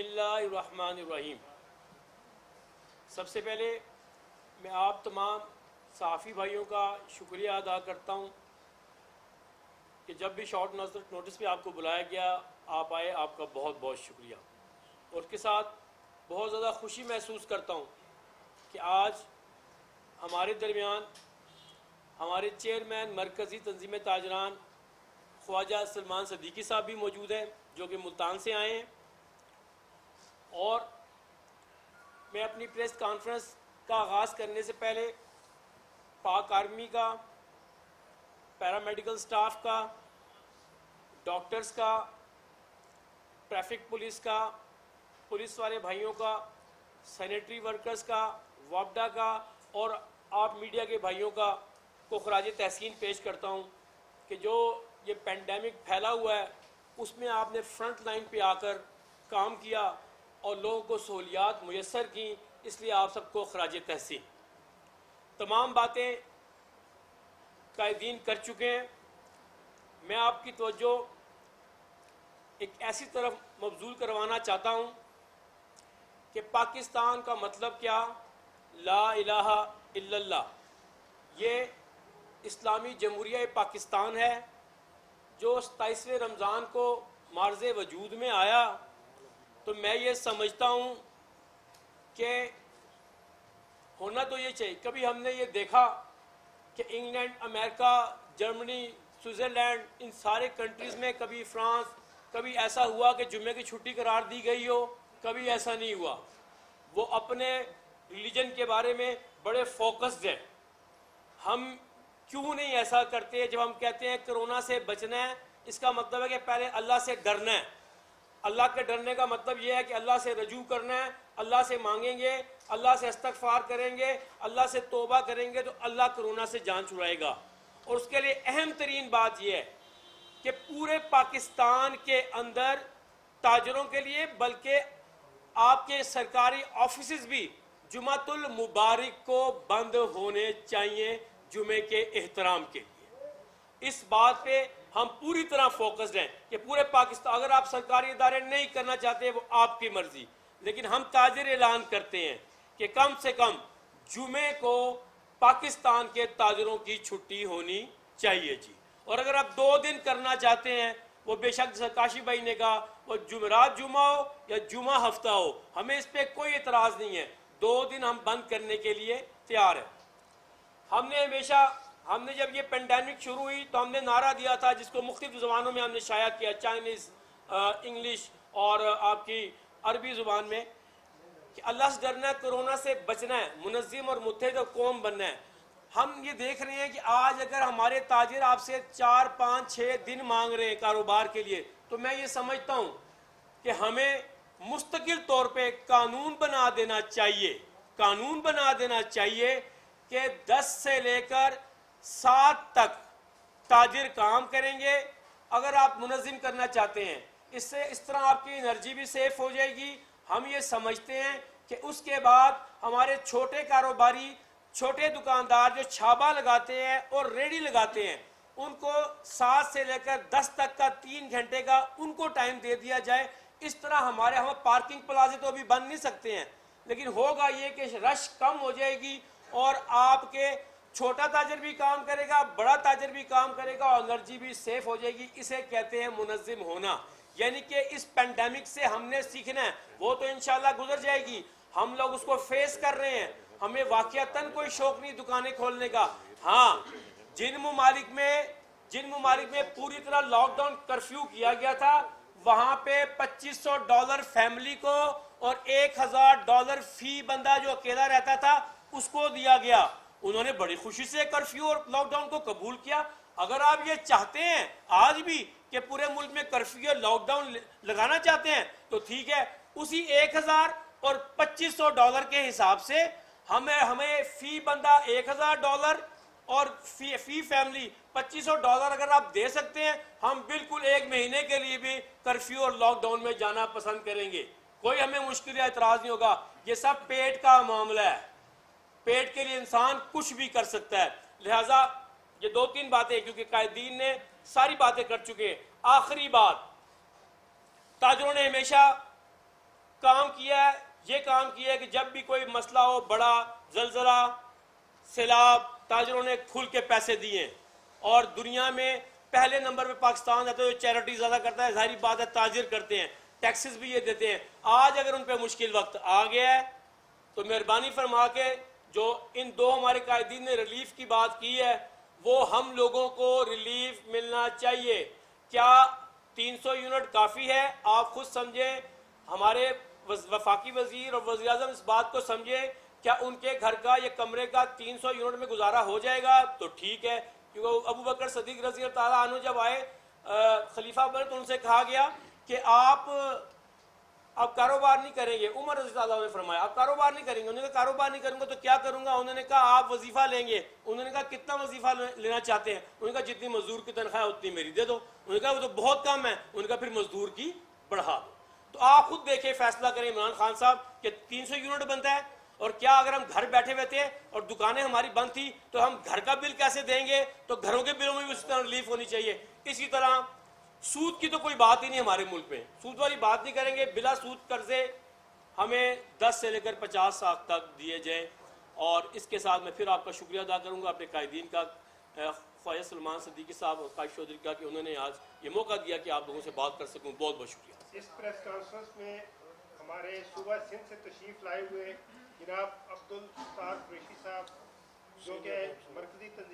بسم اللہ الرحمن الرحیم۔ سب سے پہلے میں آپ تمام صحافی بھائیوں کا شکریہ ادا کرتا ہوں کہ جب بھی شارٹ نوٹس پہ آپ کو بلایا گیا آپ آئے، آپ کا بہت بہت شکریہ۔ اور اس کے ساتھ بہت زیادہ خوشی محسوس کرتا ہوں کہ آج ہمارے درمیان ہمارے چیئرمین مرکزی تنظیم تاجران خواجہ سلمان صدیقی صاحب بھی موجود ہیں، جو کہ ملتان سے آئے ہیں۔ اور میں اپنی پریس کانفرنس کا آغاز کرنے سے پہلے پاک آرمی کا، پیرامیڈیکل سٹاف کا، ڈاکٹرز کا، ٹریفک پولیس کا، پولیس والے بھائیوں کا، سینیٹری ورکرز کا، وابڈا کا اور آپ میڈیا کے بھائیوں کا کو خراج تحسین پیش کرتا ہوں کہ جو یہ پینڈیمک پھیلا ہوا ہے اس میں آپ نے فرنٹ لائن پہ آ کر کام کیا اور لوگوں کو سہولیات میسر کی، اس لیے آپ سب کو خراج تحسین۔ تمام باتیں قائدین کر چکے ہیں، میں آپ کی توجہ ایک ایسی طرف مبذول کروانا چاہتا ہوں کہ پاکستان کا مطلب کیا؟ لا الہ الا اللہ۔ یہ اسلامی جمہوریہ پاکستان ہے جو 27ویں رمضان کو معرض وجود میں آیا، تو میں یہ سمجھتا ہوں کہ ہونا تو یہ چاہیے۔ کبھی ہم نے یہ دیکھا کہ انگلینڈ، امریکہ، جرمنی، سوئٹزرلینڈ، ان سارے کنٹریز میں کبھی فرانس، کبھی ایسا ہوا کہ جمعے کی چھٹی قرار دی گئی ہو، کبھی ایسا نہیں ہوا۔ وہ اپنے ریلیجن کے بارے میں بڑے فوکسڈ ہیں۔ ہم کیوں نہیں ایسا کرتے؟ جب ہم کہتے ہیں کرونا سے بچنا ہے، اس کا مطلب ہے کہ پہلے اللہ سے ڈرنا ہے۔ اللہ کے ڈرنے کا مطلب یہ ہے کہ اللہ سے رجوع کرنا ہے، اللہ سے مانگیں گے، اللہ سے استغفار کریں گے، اللہ سے توبہ کریں گے تو اللہ کرونا سے جان چھڑائے گا۔ اور اس کے لیے اہم ترین بات یہ ہے کہ پورے پاکستان کے اندر تاجروں کے لیے، بلکہ آپ کے سرکاری آفیسز بھی جمعۃ المبارک کو بند ہونے چاہیے جمعے کے احترام کے لیے۔ اس بات پہ ہم پوری طرح فوکسڈ ہیں کہ پورے پاکستان، اگر آپ سرکاری ادارے نہیں کرنا چاہتے وہ آپ کی مرضی، لیکن ہم تاجر اعلان کرتے ہیں کہ کم سے کم جمعے کو پاکستان کے تاجروں کی چھٹی ہونی چاہیے جی۔ اور اگر آپ 2 دن کرنا چاہتے ہیں، وہ بے شک کاشی بھائی نے کہا وہ جمعرات جمعہ ہو یا جمعہ ہفتہ ہو، ہمیں اس پہ کوئی اعتراض نہیں ہے، 2 دن ہم بند کرنے کے لیے تیار ہیں۔ ہم نے جب یہ پینڈیمک شروع ہوئی تو ہم نے نعرہ دیا تھا، جس کو مختلف زبانوں میں ہم نے شائع کیا، چائنیز، انگلش اور آپ کی عربی زبان میں، کہ اللہ سے ڈرنا ہے، کرونا سے بچنا ہے، منظم اور متحد قوم بننا ہے۔ ہم یہ دیکھ رہے ہیں کہ آج اگر ہمارے تاجر آپ سے 4، 5، 6 دن مانگ رہے ہیں کاروبار کے لیے، تو میں یہ سمجھتا ہوں کہ ہمیں مستقل طور پہ قانون بنا دینا چاہیے کہ 10 سے لے کر 7 تک تاجر کام کریں گے اگر آپ منظم کرنا چاہتے ہیں۔ اس طرح آپ کی انرجی بھی سیف ہو جائے گی۔ ہم یہ سمجھتے ہیں کہ اس کے بعد ہمارے چھوٹے کاروباری، چھوٹے دکاندار جو چھابا لگاتے ہیں اور ریڈی لگاتے ہیں، ان کو 7 سے لے کر 10 تک کا 3 گھنٹے کا ان کو ٹائم دے دیا جائے۔ اس طرح ہم پارکنگ پلازے تو ابھی بند نہیں سکتے ہیں، لیکن ہوگا یہ کہ رش کم ہو جائے گی اور آپ کے چھوٹا تاجر بھی کام کرے گا، بڑا تاجر بھی کام کرے گا اور انرجی بھی سیف ہو جائے گی۔ اسے کہتے ہیں منظم ہونا، یعنی کہ اس پینڈیمک سے ہم نے سیکھنا ہے۔ وہ تو انشاءاللہ گزر جائے گی، ہم لوگ اس کو فیس کر رہے ہیں۔ ہمیں واقعتاً کوئی شوق نہیں دکانیں کھولنے کا۔ ہاں، جن ممالک میں پوری طرح لاک ڈاؤن کرفیو کیا گیا تھا، وہاں پہ $2500 فیملی کو اور $1000 فی بندہ جو اکیلا رہتا تھا اس کو دیا گیا۔ انہوں نے بڑی خوشی سے کرفیو اور لاک ڈاؤن کو قبول کیا۔ اگر آپ یہ چاہتے ہیں آج بھی کہ پورے ملک میں کرفیو اور لاک ڈاؤن لگانا چاہتے ہیں تو ٹھیک ہے، اسی $1000 اور $2500 کے حساب سے ہمیں فی بندہ $1000 اور فی فیملی $2500 اگر آپ دے سکتے ہیں، ہم بالکل 1 مہینے کے لیے بھی کرفیو اور لاک ڈاؤن میں جانا پسند کریں گے۔ کوئی ہمیں مشکل یا اعتراض نہیں ہوگا۔ یہ سب پیٹ کا معاملہ ہے، پیٹ کے لیے انسان کچھ بھی کر سکتا ہے۔ لہٰذا یہ 2-3 باتیں، کیونکہ قائدین نے ساری باتیں کر چکے ہیں۔ آخری بات، تاجروں نے ہمیشہ یہ کام کیا ہے کہ جب بھی کوئی مسئلہ ہو, بڑا زلزلہ, سیلاب, تاجروں نے کھل کے پیسے دیے, اور دنیا میں پہلے نمبر پہ پاکستان ہے تو چیریٹی زیادہ کرتا ہے, ظاہری بات ہے تاجر کرتے ہیں, ٹیکسز بھی یہ دیتے ہیں. آج اگر ان پہ مشکل وقت آ گیا ہے تو مہربانی فرما کے جو ان دو ہمارے قائدین نے ریلیف کی بات کی ہے, وہ ہم لوگوں کو ریلیف ملنا چاہیے. کیا 300 یونٹ کافی ہے؟ آپ خود سمجھیں, ہمارے وفاقی وزیر اور وزیر اعظم اس بات کو سمجھے, کیا ان کے گھر کا یا کمرے کا 300 یونٹ میں گزارا ہو جائے گا؟ تو ٹھیک ہے, کیونکہ ابو بکر صدیق رضی اللہ تعالیٰ عنہ جب آئے خلیفہ بنے تو ان سے کہا گیا کہ آپ کاروبار نہیں کریں گے. عمر رضی اللہ عنہ نے فرمایا آپ کاروبار نہیں کریں گے. انہوں نے کہا کاروبار نہیں کروں گا تو کیا کروں گا؟ انہوں نے کہا آپ وظیفہ لیں گے. انہوں نے کہا کتنا وظیفہ لینا چاہتے ہیں؟ انہوں نے کہا جتنی مزدور کی تنخواہ ہے اتنی میری دے دو. انہوں نے کہا وہ تو بہت کم ہے. انہوں نے کہا پھر مزدور کی بڑھا دو. تو آپ خود دیکھیں, فیصلہ کریں عمران خان صاحب کہ 300 یونٹ بنتا ہے, اور کیا اگر ہم گھر بیٹھے ہوئے تھے اور دکانیں ہماری بند تھی تو ہم گھر کا بل کیسے دیں گے؟ تو گھروں کے بلوں میں بھی اس طرح ریلیف ہونی چاہیے. اسی طرح سود کی تو کوئی بات ہی نہیں ہمارے ملک میں, سود والی بات نہیں کریں گے. بلا سود قرضے ہمیں 10 سے لے کر 50 سال تک دیے جائیں. اور اس کے ساتھ میں پھر آپ کا شکریہ ادا کروں گا اپنے قائدین کا, خواجہ سلمان صدیقی صاحب اور قائد چودھری کا, کہ انہوں نے آج یہ موقع دیا کہ آپ لوگوں سے بات کر سکوں. بہت بہت شکریہ. اس پریس کانفرنس میں ہمارے صوبہ سندھ سے تشریف لائے ہوئے جناب عبدالستار قریشی صاحب, جو کہ مرکزی تنظیم